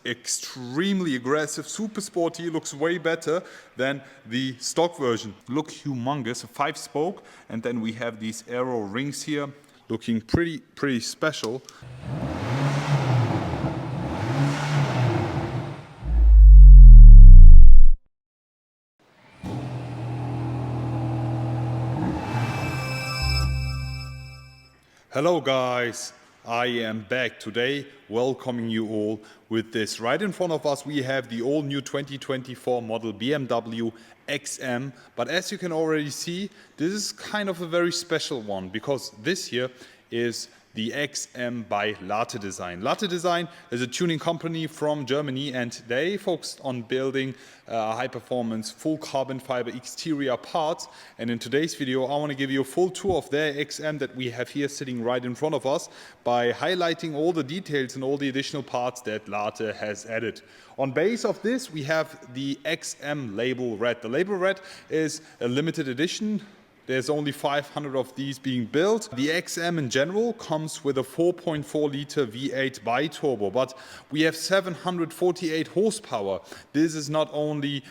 extremely aggressive, super sporty, looks way better than the stock version. Look humongous, a 5-spoke, and then we have these arrow rings here, looking pretty special. Hello guys, I am back today welcoming you all with this. Right in front of us we have the all new 2024 model BMW XM, but as you can already see, this is kind of a very special one because this here is the XM by LARTE Design. LARTE Design is a tuning company from Germany and they focused on building high performance full carbon fiber exterior parts, and in today's video I want to give you a full tour of their XM that we have here sitting right in front of us by highlighting all the details and all the additional parts that LARTE has added. On base of this we have the XM Label Red. The Label Red is a limited edition. There's only 500 of these being built. The XM in general comes with a 4.4 liter V8 bi-turbo, but we have 748 horsepower. This is not only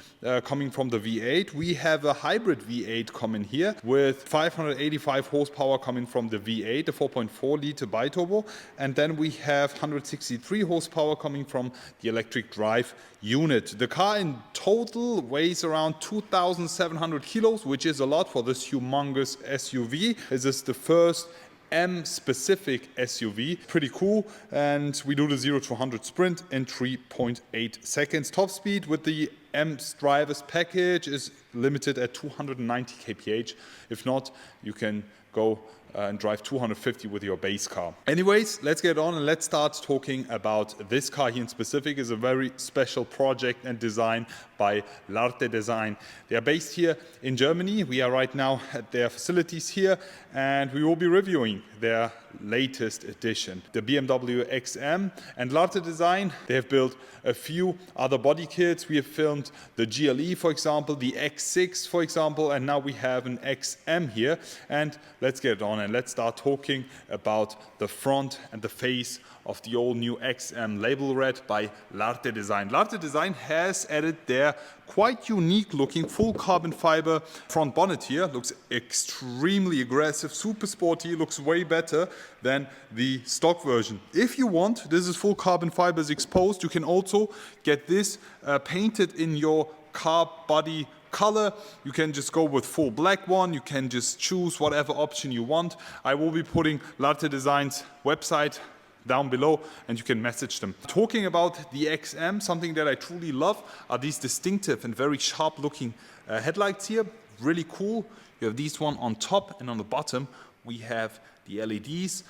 coming from the V8, we have a hybrid V8 coming here with 585 horsepower coming from the V8, the 4.4 liter bi-turbo, and then we have 163 horsepower coming from the electric drive unit. The car in total weighs around 2,700 kilos, which is a lot for this humongous SUV. This is the first M-specific SUV. Pretty cool, and we do the 0 to 100 sprint in 3.8 seconds. Top speed with the M's drivers package is limited at 290 kph. If not, you can go and drive 250 with your base car. Anyways, let's get on and let's start talking about this car here in specific. Is a very special project and design by LARTE Design. They are based here in Germany. We are right now at their facilities here and we will be reviewing their latest edition, the BMW XM. And LARTE Design, they have built a few other body kits. We have filmed the GLE, for example, the X6, for example, and now we have an XM here. And let's get on and let's start talking about the front and the face of the all new XM Label Red by LARTE Design. LARTE Design has added their quite unique looking full carbon fiber front bonnet here. Looks extremely aggressive, super sporty, looks way better than the stock version. If you want, this is full carbon fibers exposed. You can also get this painted in your car body color. You can just go with full black one. You can just choose whatever option you want. I will be putting LARTE Design's website down below and you can message them. Talking about the XM, something that I truly love are these distinctive and very sharp looking headlights here. Really cool. You have these one on top, and on the bottom we have the LEDs.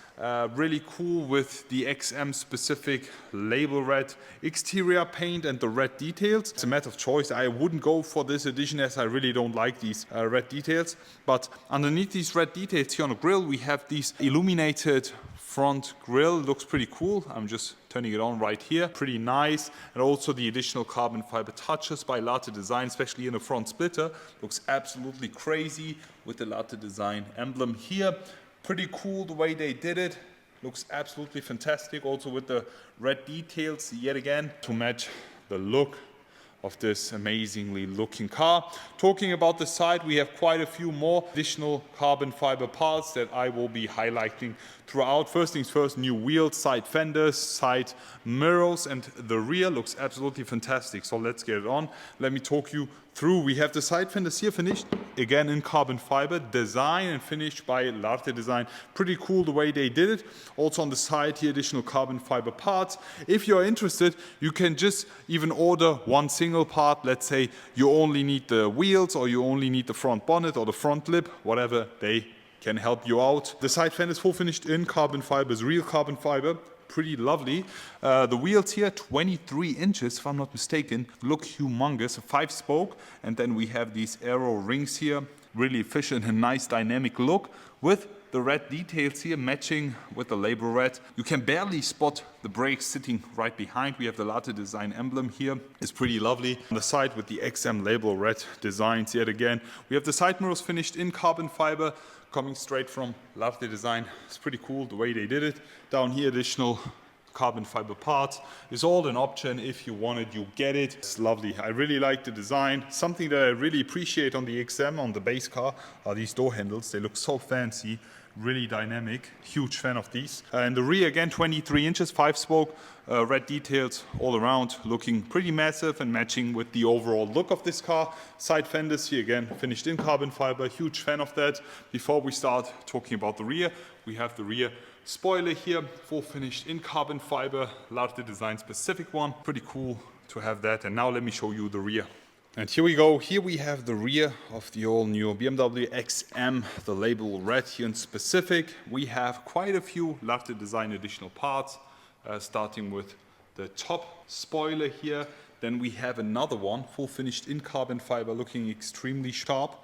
Really cool with the XM specific Label Red exterior paint and the red details. It's a matter of choice. I wouldn't go for this edition as I really don't like these red details. But underneath these red details here on the grille we have these illuminated front grille. Looks pretty cool. I'm just turning it on right here. Pretty nice. And also the additional carbon fiber touches by LARTE Design, especially in the front splitter. Looks absolutely crazy with the LARTE Design emblem here. Pretty cool the way they did it. Looks absolutely fantastic. Also with the red details yet again to match the look of this amazingly looking car. Talking about the side, we have quite a few more additional carbon fiber parts that I will be highlighting throughout. First things first, new wheels, side fenders, side mirrors, and the rear looks absolutely fantastic. So let's get it on. Let me talk you through. We have the side fenders here finished again in carbon fiber, designed and finished by LARTE Design. Pretty cool the way they did it. Also on the side here, additional carbon fiber parts. If you're interested, you can just even order one single part. Let's say you only need the wheels or you only need the front bonnet or the front lip, whatever, they can help you out. The side fender is full finished in carbon fibers, real carbon fiber. Pretty lovely. The wheels here, 23 inches if I'm not mistaken, look humongous, a 5-spoke, and then we have these arrow rings here, really efficient and nice dynamic look with the red details here matching with the Label Red. You can barely spot the brakes sitting right behind. We have the LARTE Design emblem here. It's pretty lovely. On the side with the XM Label Red designs yet again. We have the side mirrors finished in carbon fiber, coming straight from LARTE Design. It's pretty cool the way they did it. Down here, additional carbon fiber parts. It's all an option. If you want it, you get it. It's lovely. I really like the design. Something that I really appreciate on the XM, on the base car, are these door handles. They look so fancy, really dynamic. Huge fan of these. And the rear again, 23 inches, 5-spoke, red details all around, looking pretty massive and matching with the overall look of this car. Side fenders here again, finished in carbon fiber. Huge fan of that. Before we start talking about the rear, we have the rear spoiler here, full finished in carbon fiber, LARTE Design specific one. Pretty cool to have that. And now let me show you the rear. And here we go. Here we have the rear of the all new BMW XM, the label red here in specific. We have quite a few LARTE Design additional parts, starting with the top spoiler here. Then we have another one, full finished in carbon fiber, looking extremely sharp.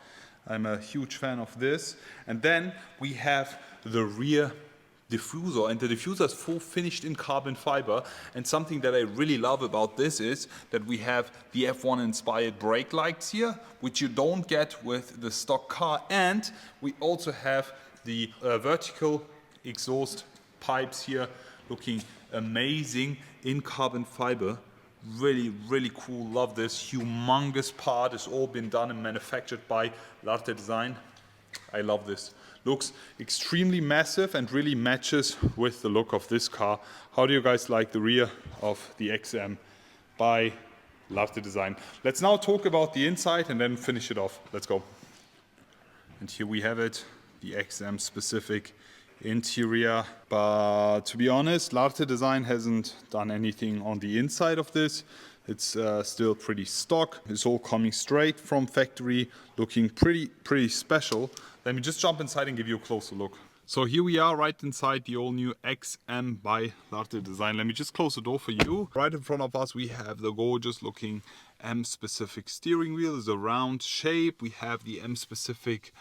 I'm a huge fan of this. And then we have the rear diffuser, and the diffuser is full finished in carbon fiber. And something that I really love about this is that we have the F1 inspired brake lights here, which you don't get with the stock car. And we also have the vertical exhaust pipes here, looking amazing in carbon fiber. Really, really cool. Love this humongous part. It's all been done and manufactured by LARTE Design. I love this. Looks extremely massive and really matches with the look of this car. How do you guys like the rear of the XM by LARTE Design? Let's now talk about the inside and then finish it off. Let's go. And here we have it, the XM specific interior. But to be honest, LARTE Design hasn't done anything on the inside of this. It's still pretty stock. It's all coming straight from factory, looking pretty special. Let me just jump inside and give you a closer look. So here we are right inside the all new XM by LARTE Design. Let me just close the door for you. Right in front of us we have the gorgeous looking M specific steering wheel. It's a round shape. We have the M specific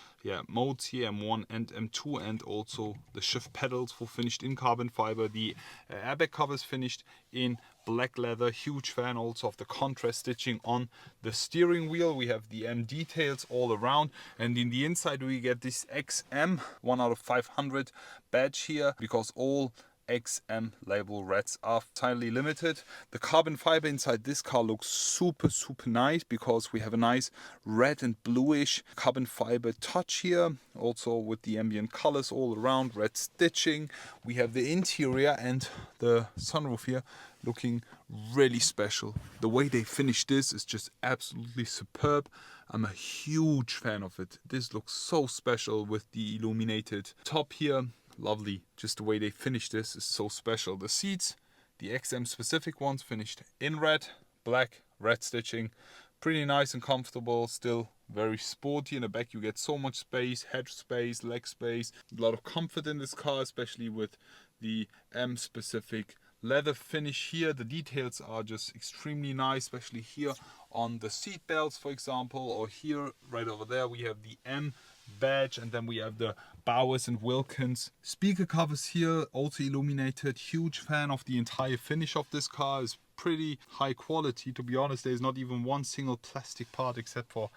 modes here, M1 and M2, and also the shift pedals for finished in carbon fiber. The airbag covers finished in black leather. Huge fan also of the contrast stitching on the steering wheel. We have the M details all around, and in the inside we get this XM 1 out of 500 badge here, because all XM label reds are entirely limited. The carbon fiber inside this car looks super nice, because we have a nice red and bluish carbon fiber touch here, also with the ambient colors all around, red stitching. We have the interior and the sunroof here looking really special. The way they finished this is just absolutely superb. I'm a huge fan of it. This looks so special with the illuminated top here. Lovely. Just the way they finished this is so special. The seats, the XM specific ones, finished in red, black, red stitching. Pretty nice and comfortable. Still very sporty. In the back you get so much space, head space, leg space. A lot of comfort in this car, especially with the M specific leather finish here. The details are just extremely nice, especially here on the seat belts, for example, or here right over there we have the M badge, and then we have the Bowers and Wilkins speaker covers here, also illuminated. Huge fan of the entire finish of this car. It's pretty high quality. To be honest, there's not even one single plastic part except for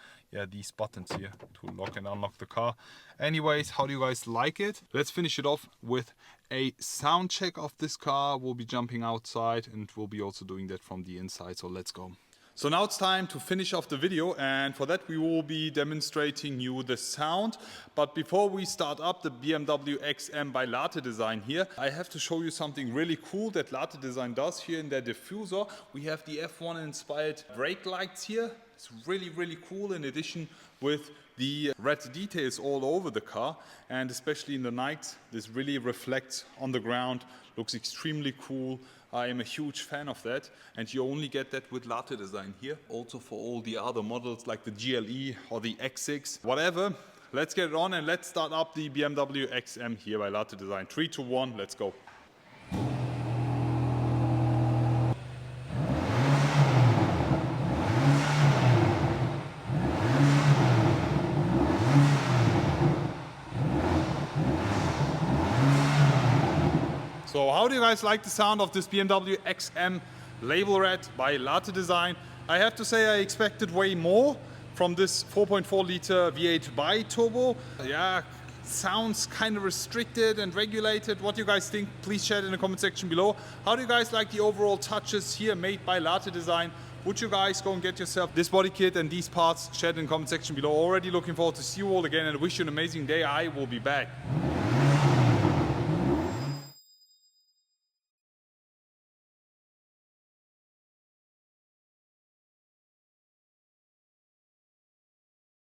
these buttons here to lock and unlock the car. Anyways, how do you guys like it? Let's finish it off with a sound check of this car. We'll be jumping outside and we'll be also doing that from the inside, so let's go. So now it's time to finish off the video, and for that we will be demonstrating you the sound. But before we start up the BMW XM by LARTE Design here, I have to show you something really cool that LARTE Design does here in their diffuser. We have the F1 inspired brake lights here. It's really cool, in addition with the red details all over the car, and especially in the night this really reflects on the ground, looks extremely cool. I am a huge fan of that, and you only get that with LARTE Design here. Also for all the other models like the GLE or the X6, whatever. Let's get it on and let's start up the BMW XM here by LARTE Design. 3, 2, 1, let's go. So how do you guys like the sound of this BMW XM Label Red by LARTE Design? I have to say I expected way more from this 4.4 liter V8 bi-turbo. Yeah, sounds kind of restricted and regulated. What do you guys think? Please share it in the comment section below. How do you guys like the overall touches here made by LARTE Design? Would you guys go and get yourself this body kit and these parts? Share it in the comment section below. Already looking forward to see you all again and wish you an amazing day. I will be back.